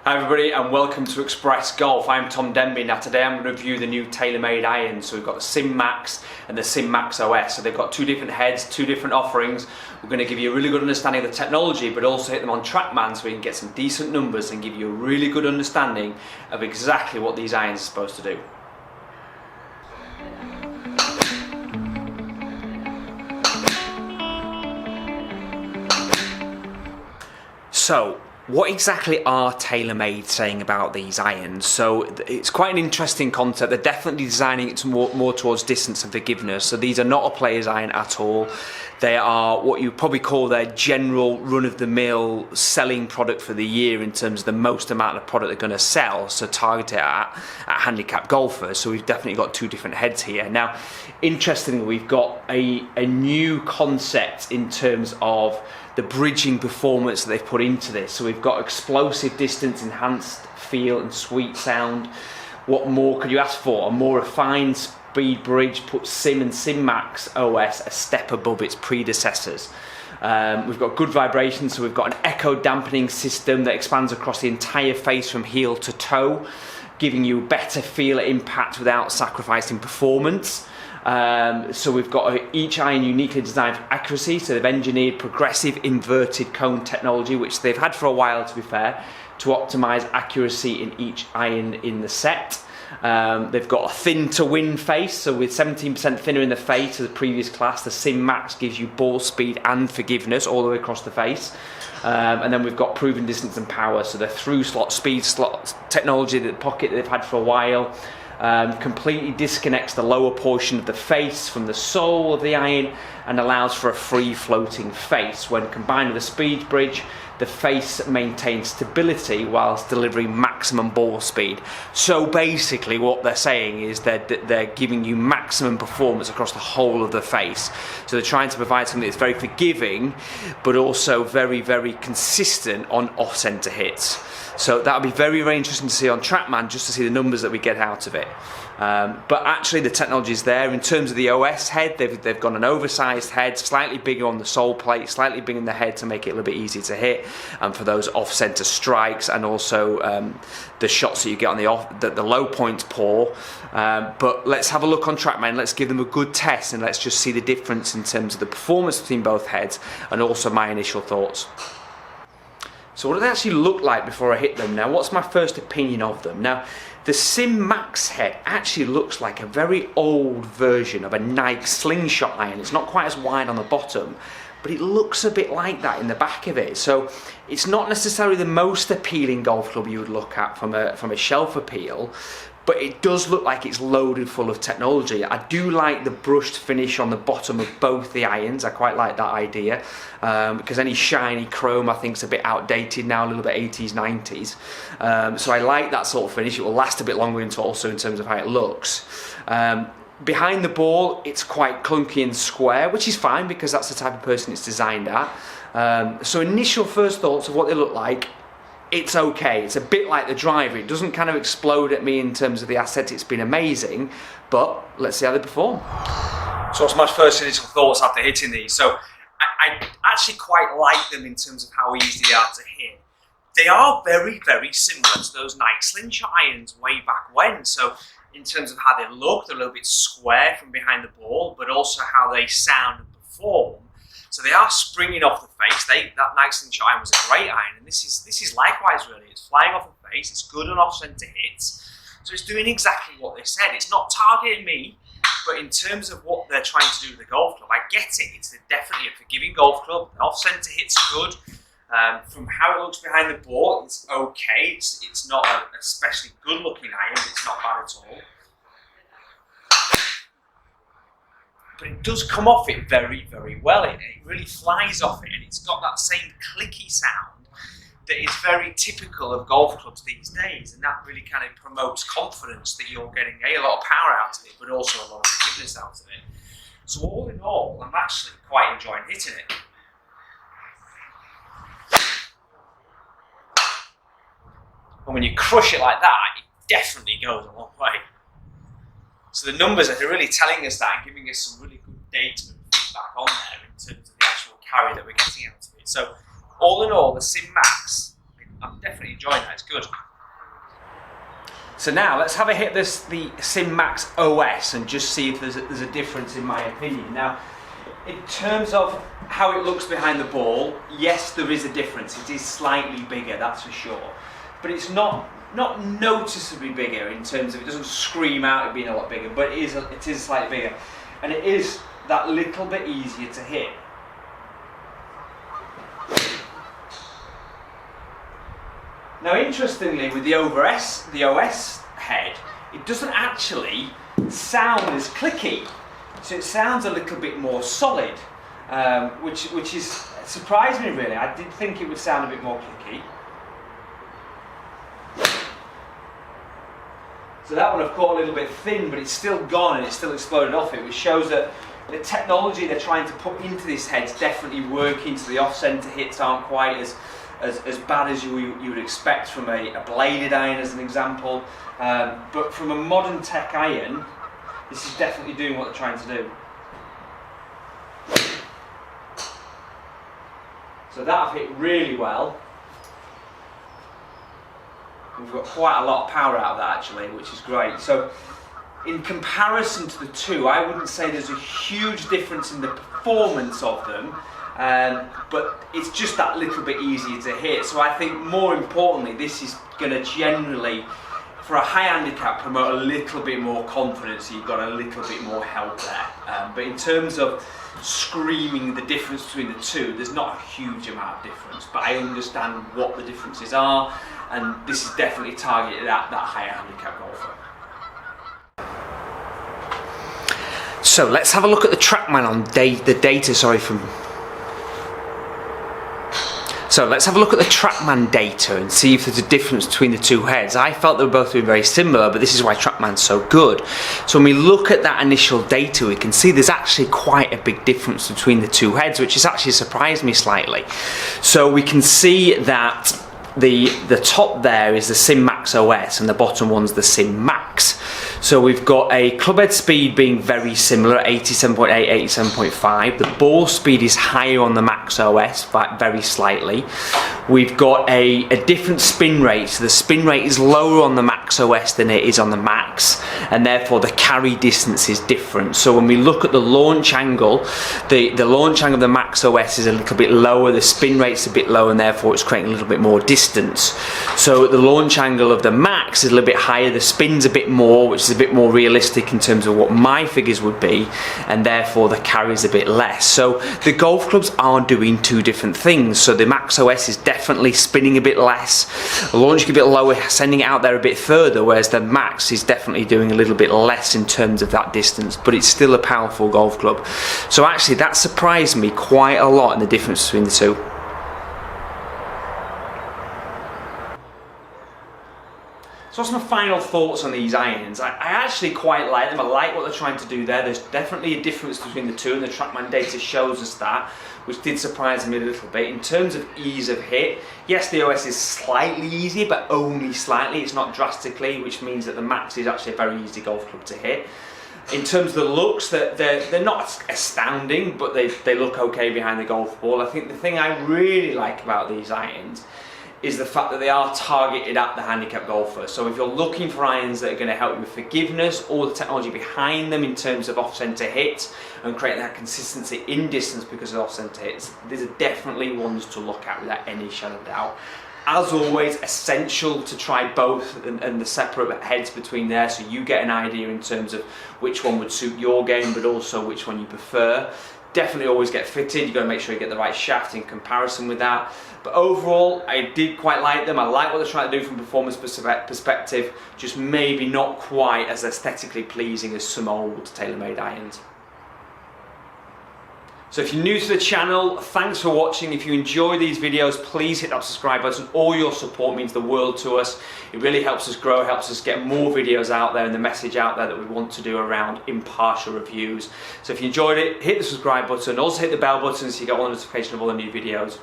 Hi everybody and welcome to Express Golf. I'm Tom Denby. Now today I'm going to review the new TaylorMade irons. So we've got the Sim Max and the Sim Max OS. So they've got two different heads, two different offerings. We're going to give you a really good understanding of the technology, but also hit them on Trackman so we can get some decent numbers and give you a really good understanding of exactly what these irons are supposed to do. So, what exactly are TaylorMade saying about these irons? So it's quite an interesting concept. They're definitely designing it to more towards distance and forgiveness. So these are not a player's iron at all. They are what you probably call their general run-of-the-mill selling product for the year in terms of the most amount of product they're going to sell. So targeted at handicap golfers. So we've definitely got two different heads here. Now, interestingly, we've got a new concept in terms of the bridging performance that they've put into this. So we've got explosive distance, enhanced feel and sweet sound. What more could you ask for? A more refined speed bridge puts Sim and Sim Max OS a step above its predecessors. We've got good vibration, so we've got an echo dampening system that expands across the entire face from heel to toe, giving you a better feel at impact without sacrificing performance. So we've got each iron uniquely designed for accuracy, so they've engineered progressive inverted cone technology, which they've had for a while to be fair, to optimize accuracy in each iron in the set. They've got a thin to win face, so with 17% thinner in the face to the previous class, the Sim Max gives you ball speed and forgiveness all the way across the face. And then we've got proven distance and power, so the through slot, speed slot technology, the pocket that they've had for a while. Completely disconnects the lower portion of the face from the sole of the iron and allows for a free floating face. When combined with a speed bridge, the face maintains stability whilst delivering maximum ball speed. So basically what they're saying is they're giving you maximum performance across the whole of the face. So they're trying to provide something that's very forgiving but also very, very consistent on off-centre hits. So that'll be very, very interesting to see on Trackman, just to see the numbers that we get out of it. But actually the technology is there. In terms of the OS head, they've got an oversized head, slightly bigger on the sole plate, slightly bigger in the head to make it a little bit easier to hit, and for those off-center strikes, and also the shots that you get on the low points poor. But let's have a look on Trackman. Let's give them a good test, and let's just see the difference in terms of the performance between both heads, and also my initial thoughts. So what do they actually look like before I hit them? Now, what's my first opinion of them? Now, the Sim Max head actually looks like a very old version of a Nike slingshot iron. It's not quite as wide on the bottom, but it looks a bit like that in the back of it. So it's not necessarily the most appealing golf club you would look at from a shelf appeal, but it does look like it's loaded full of technology. I do like the brushed finish on the bottom of both the irons. I quite like that idea, because any shiny chrome I think is a bit outdated now, a little bit 80s, 90s. So I like that sort of finish. It will last a bit longer also in terms of how it looks. Behind the ball, it's quite clunky and square, which is fine because that's the type of person it's designed at. So initial first thoughts of what they look like, it's okay. It's a bit like the driver. It doesn't kind of explode at me in terms of the asset. It's been amazing, but let's see how they perform. So what's my first initial thoughts after hitting these? So I actually quite like them in terms of how easy they are to hit. They are very, very similar to those Nike slingshot irons way back when. So in terms of how they look, they're a little bit square from behind the ball, but also how they sound and perform. So they are springing off the face. That Nike slingshot iron was a great iron, and this is likewise really. It's flying off the face. It's good on off-centre hits. So it's doing exactly what they said. It's not targeting me, but in terms of what they're trying to do with the golf club, I get it. It's definitely a forgiving golf club. Off-centre hits good. From how it looks behind the ball, it's okay. It's not an especially good-looking iron, but it's not bad at all. But it does come off it very, very well. It really flies off it, and it's got that same clicky sound that is very typical of golf clubs these days, and that really kind of promotes confidence that you're getting a lot of power out of it, but also a lot of forgiveness out of it. So all in all, I'm actually quite enjoying hitting it. And when you crush it like that, it definitely goes a long way. So the numbers are really telling us that and giving us some really good data and feedback on there in terms of the actual carry that we're getting out of it. So all in all, the Sim Max, I I'm definitely enjoying that, it's good. So now let's have a hit the Sim Max OS and just see if there's a difference in my opinion. Now, in terms of how it looks behind the ball, yes, there is a difference. It is slightly bigger, that's for sure. But it's not noticeably bigger in terms of, it doesn't scream out it being a lot bigger, but it is slightly bigger. And it is that little bit easier to hit. Now, interestingly, with the OS head, it doesn't actually sound as clicky. So it sounds a little bit more solid, which is surprised me really. I did think it would sound a bit more clicky. So that one I've caught a little bit thin, but it's still gone and it's still exploded off it, which shows that the technology they're trying to put into this head's definitely working, so the off-centre hits aren't quite as bad as you would expect from a bladed iron as an example. But from a modern tech iron, this is definitely doing what they're trying to do. So that I've hit really well. We've got quite a lot of power out of that actually, which is great. So in comparison to the two, I wouldn't say there's a huge difference in the performance of them, but it's just that little bit easier to hit. So I think more importantly, this is going to generally, for a high handicap, promote a little bit more confidence, so you've got a little bit more help there. But in terms of screaming the difference between the two, there's not a huge amount of difference, but I understand what the differences are, and this is definitely targeted at that higher handicap golfer. So let's have a look at the Trackman on the data, So let's have a look at the Trackman data and see if there's a difference between the two heads. I felt they were both doing very similar, but this is why Trackman's so good. So when we look at that initial data, we can see there's actually quite a big difference between the two heads, which has actually surprised me slightly. So we can see that the top there is the Sim Max OS and the bottom one's the Sim Max. So we've got a clubhead speed being very similar, 87.8, 87.5. The ball speed is higher on the Max OS, very slightly. We've got a different spin rate, so the spin rate is lower on the Max OS than it is on the Max, and therefore the carry distance is different. So when we look at the launch angle, the launch angle of the Max OS is a little bit lower, the spin rate's a bit lower, and therefore it's creating a little bit more distance. So the launch angle of the Max is a little bit higher, the spin's a bit more, which is a bit more realistic in terms of what my figures would be, and therefore the carry is a bit less. So the golf clubs are doing two different things. So the Max OS is definitely spinning a bit less, launching a bit lower, sending it out there a bit further, whereas the Max is definitely doing a little bit less in terms of that distance, but it's still a powerful golf club. So actually that surprised me quite a lot in the difference between the two. So what's my final thoughts on these irons? I actually quite like them. I like what they're trying to do there. There's definitely a difference between the two, and the Trackman data shows us that, which did surprise me a little bit. In terms of ease of hit, yes, the OS is slightly easier, but only slightly. It's not drastically, which means that the Max is actually a very easy golf club to hit. In terms of the looks, they're not astounding, but they look okay behind the golf ball. I think the thing I really like about these irons is the fact that they are targeted at the handicap golfer. So if you're looking for irons that are going to help you with forgiveness, or the technology behind them in terms of off-centre hits and creating that consistency in distance because of off-centre hits, these are definitely ones to look at without any shadow of doubt. As always, essential to try both and the separate heads between there, so you get an idea in terms of which one would suit your game, but also which one you prefer. Definitely always get fitted. You've got to make sure you get the right shaft in comparison with that. But overall, I did quite like them. I like what they're trying to do from a performance perspective, just maybe not quite as aesthetically pleasing as some old TaylorMade irons. So if you're new to the channel, thanks for watching. If you enjoy these videos, please hit that subscribe button. All your support means the world to us. It really helps us grow, helps us get more videos out there and the message out there that we want to do around impartial reviews. So if you enjoyed it, hit the subscribe button. Also hit the bell button so you get all the notification of all the new videos.